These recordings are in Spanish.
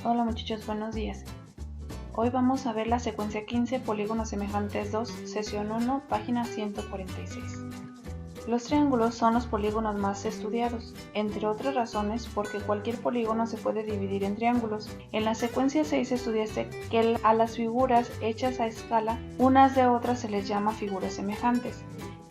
Hola muchachos, buenos días. Hoy vamos a ver la secuencia 15, polígonos semejantes 2, sesión 1, página 146. Los triángulos son los polígonos más estudiados, entre otras razones porque cualquier polígono se puede dividir en triángulos. En la secuencia 6 estudiaste que a las figuras hechas a escala, unas de otras se les llama figuras semejantes,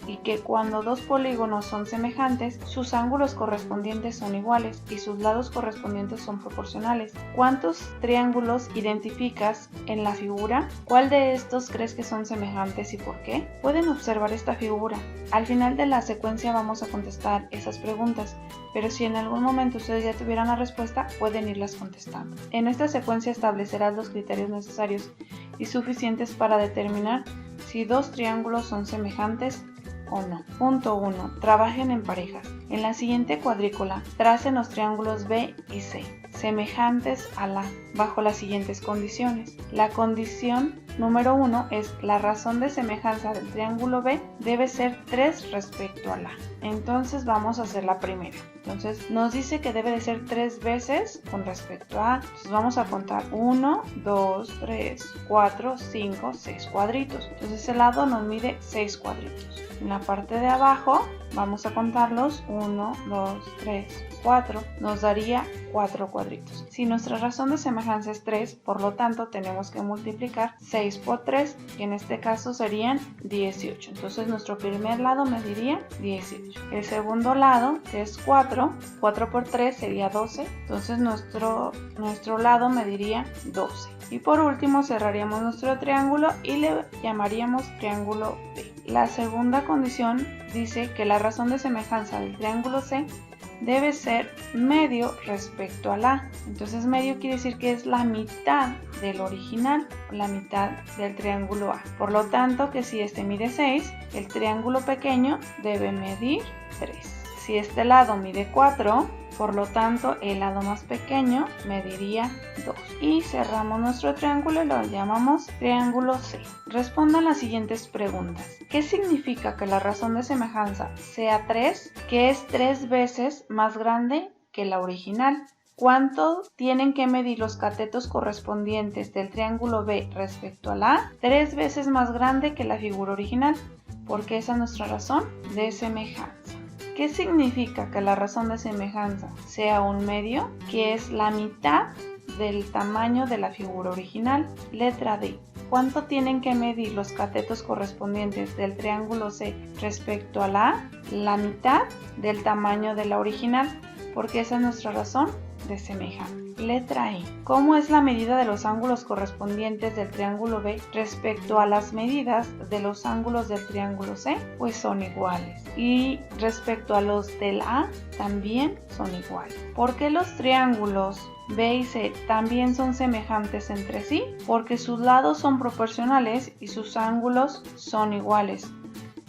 y que cuando dos polígonos son semejantes, sus ángulos correspondientes son iguales y sus lados correspondientes son proporcionales. ¿Cuántos triángulos identificas en la figura? ¿Cuál de estos crees que son semejantes y por qué? Pueden observar esta figura. Al final de la secuencia vamos a contestar esas preguntas, pero si en algún momento ustedes ya tuvieran la respuesta, pueden irlas contestando. En esta secuencia establecerás los criterios necesarios y suficientes para determinar si dos triángulos son semejantes o no. Punto 1. Trabajen en parejas. En la siguiente cuadrícula, tracen los triángulos B y C, semejantes a la, bajo las siguientes condiciones. La condición número 1 es la razón de semejanza del triángulo B debe ser 3 respecto a la. Entonces vamos a hacer la primera. Entonces nos dice que debe de ser 3 veces con respecto a. Entonces vamos a contar 1, 2, 3, 4, 5, 6 cuadritos. Entonces el lado nos mide 6 cuadritos. En la parte de abajo vamos a contarlos 1, 2, 3, 4. Nos daría 4 cuadritos. Si nuestra razón de semejanza es 3, por lo tanto tenemos que multiplicar 6 por 3, que en este caso serían 18. Entonces nuestro primer lado mediría 18. El segundo lado, que es 4 por 3 sería 12. Entonces nuestro lado mediría 12. Y por último cerraríamos nuestro triángulo y le llamaríamos triángulo B. La segunda condición dice que la razón de semejanza del triángulo C debe ser medio respecto a la. Entonces medio quiere decir que es la mitad del original, la mitad del triángulo A. Por lo tanto, que si este mide 6, el triángulo pequeño debe medir 3. Si este lado mide 4, por lo tanto el lado más pequeño mediría 2. Y cerramos nuestro triángulo y lo llamamos triángulo C. Respondan las siguientes preguntas. ¿Qué significa que la razón de semejanza sea 3? Que es 3 veces más grande que la original. ¿Cuánto tienen que medir los catetos correspondientes del triángulo B respecto a la A? 3 veces más grande que la figura original, porque esa es nuestra razón de semejanza. ¿Qué significa que la razón de semejanza sea un medio? Que es la mitad del tamaño de la figura original. Letra D. ¿Cuánto tienen que medir los catetos correspondientes del triángulo C respecto a la A? La mitad del tamaño de la original, porque esa es nuestra razón de semejanza. Letra E. ¿Cómo es la medida de los ángulos correspondientes del triángulo B respecto a las medidas de los ángulos del triángulo C? Pues son iguales. Y respecto a los del A, también son iguales. ¿Por qué los triángulos B y C también son semejantes entre sí? Porque sus lados son proporcionales y sus ángulos son iguales.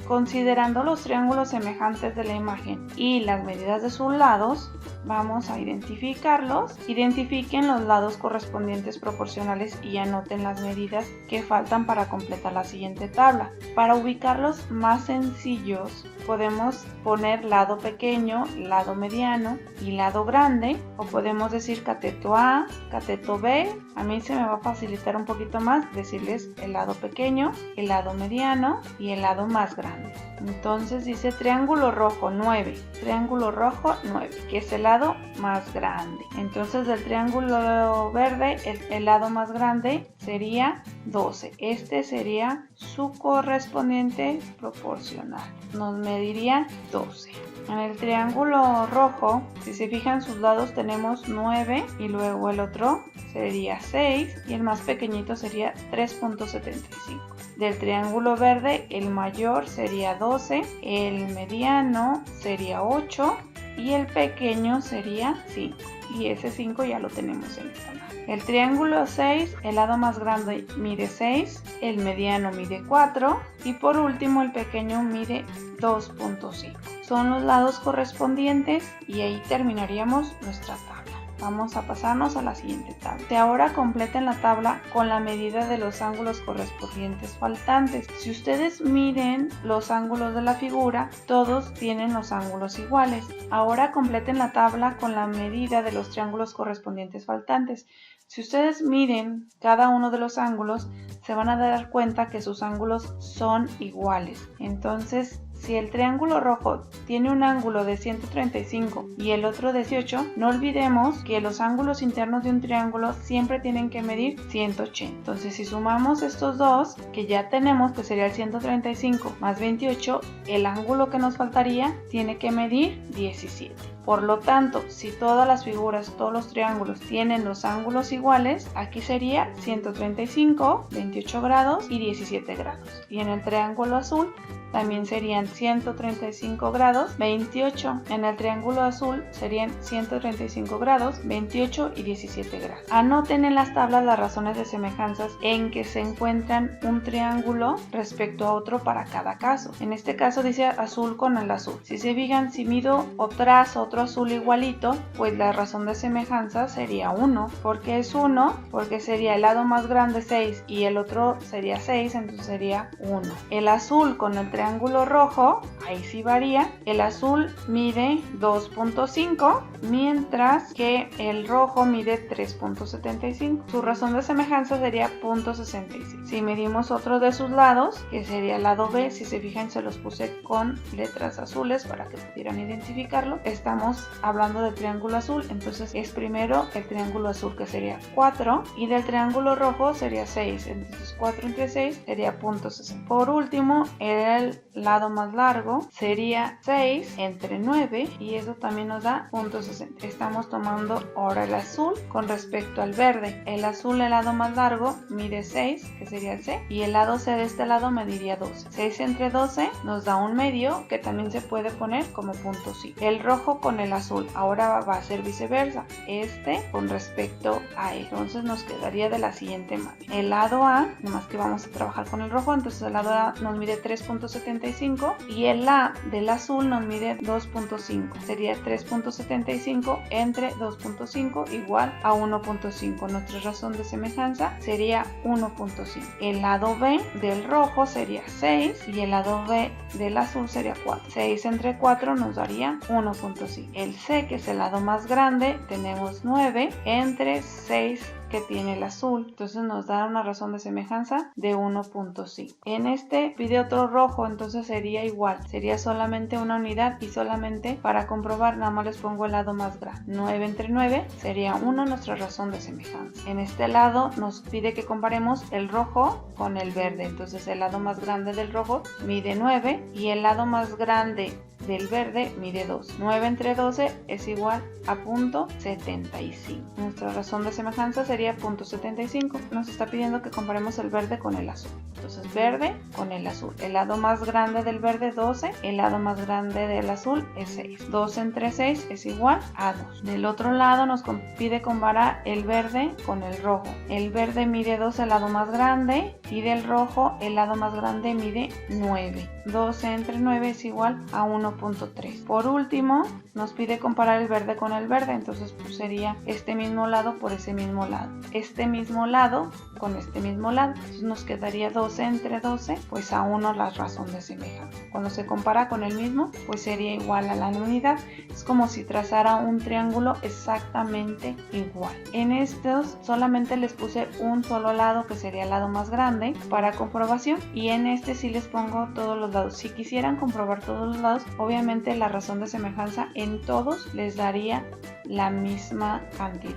Considerando los triángulos semejantes de la imagen y las medidas de sus lados, vamos a identificarlos. Identifiquen los lados correspondientes proporcionales y anoten las medidas que faltan para completar la siguiente tabla. Para ubicarlos más sencillos, podemos poner lado pequeño, lado mediano y lado grande, o podemos decir cateto A, cateto B. A mí se me va a facilitar un poquito más decirles el lado pequeño, el lado mediano y el lado más grande. Entonces dice triángulo rojo 9, triángulo rojo 9, que es el lado más grande. Entonces del triángulo verde, el lado más grande sería 12. Este sería su correspondiente proporcional. Nos mediría 12. En el triángulo rojo, si se fijan sus lados tenemos 9 y luego el otro sería 6 y el más pequeñito sería 3.75. Del triángulo verde el mayor sería 12, el mediano sería 8 y el pequeño sería 5. Y ese 5 ya lo tenemos en esta lado. El triángulo 6, el lado más grande mide 6, el mediano mide 4 y por último el pequeño mide 2.5. Son los lados correspondientes y ahí terminaríamos nuestra tabla. Vamos a pasarnos a la siguiente tabla. Y ahora completen la tabla con la medida de los ángulos correspondientes faltantes. Si ustedes miden los ángulos de la figura, todos tienen los ángulos iguales. Ahora completen la tabla con la medida de los triángulos correspondientes faltantes. Si ustedes miden cada uno de los ángulos, se van a dar cuenta que sus ángulos son iguales. Entonces, si el triángulo rojo tiene un ángulo de 135 y el otro 18, no olvidemos que los ángulos internos de un triángulo siempre tienen que medir 180. Entonces, si sumamos estos dos, que ya tenemos, que sería el 135 más 28, el ángulo que nos faltaría tiene que medir 17. Por lo tanto, si todas las figuras, todos los triángulos tienen los ángulos iguales, aquí sería 135, 28 grados y 17 grados. Y en el triángulo azul también serían 135 grados, 28. En el triángulo azul serían 135 grados, 28 y 17 grados. Anoten en las tablas las razones de semejanzas en que se encuentran un triángulo respecto a otro para cada caso. En este caso dice azul con el azul. Si se fijan, si mido o trazo otro azul igualito, pues la razón de semejanza sería 1. ¿Por qué es 1? Porque sería el lado más grande 6 y el otro sería 6, entonces sería 1. El azul con el triángulo rojo, ahí sí varía. El azul mide 2.5, mientras que el rojo mide 3.75. Su razón de semejanza sería 0.66. Si medimos otro de sus lados, que sería el lado B, si se fijan se los puse con letras azules para que pudieran identificarlo. Estamos hablando del triángulo azul, entonces es primero el triángulo azul, que sería 4, y del triángulo rojo sería 6, entonces 4 entre 6 sería 0.60. Por último, el lado más largo sería 6 entre 9 y eso también nos da 0.60. Estamos tomando ahora el azul con respecto al verde. El azul, el lado más largo, mide 6, que sería el C, y el lado C de este lado mediría 12. 6 entre 12 nos da un medio, que también se puede poner como 0.5. El rojo con el azul, ahora va a ser viceversa, este con respecto a él. Entonces nos quedaría de la siguiente manera. El lado A, nomás que vamos a trabajar con el rojo, entonces el lado A nos mide 3.75 y el A del azul nos mide 2.5. Sería 3.75 entre 2.5 igual a 1.5. Nuestra razón de semejanza sería 1.5. El lado B del rojo sería 6 y el lado B del azul sería 4. 6 entre 4 nos daría 1.5. El C, que es el lado más grande, tenemos 9 entre 6 que tiene el azul, entonces nos da una razón de semejanza de 1.5. En este pide otro rojo, entonces sería igual, sería solamente una unidad y solamente para comprobar nada más les pongo el lado más grande. 9 entre 9 sería 1, nuestra razón de semejanza. En este lado nos pide que comparemos el rojo con el verde, entonces el lado más grande del rojo mide 9 y el lado más grande del verde mide 2. 9 entre 12 es igual a 0.75. Nuestra razón de semejanza sería 0.75. Nos está pidiendo que comparemos el verde con el azul. Entonces verde con el azul. El lado más grande del verde 12, el lado más grande del azul es 6. 2 entre 6 es igual a 2. Del otro lado nos pide comparar el verde con el rojo. El verde mide 2, el lado más grande, y del rojo el lado más grande mide 9. 12 entre 9 es igual a 1.3. Por último, nos pide comparar el verde con el verde, entonces pues sería este mismo lado por ese mismo lado. Este mismo lado con este mismo lado. Entonces nos quedaría 12 entre 12, pues a 1 la razón de semejanza. Cuando se compara con el mismo, pues sería igual a la unidad. Es como si trazara un triángulo exactamente igual. En estos solamente les puse un solo lado, que sería el lado más grande, para comprobación, y en este sí les pongo todos los lados. Si quisieran comprobar todos los lados, obviamente la razón de semejanza en todos les daría la misma cantidad.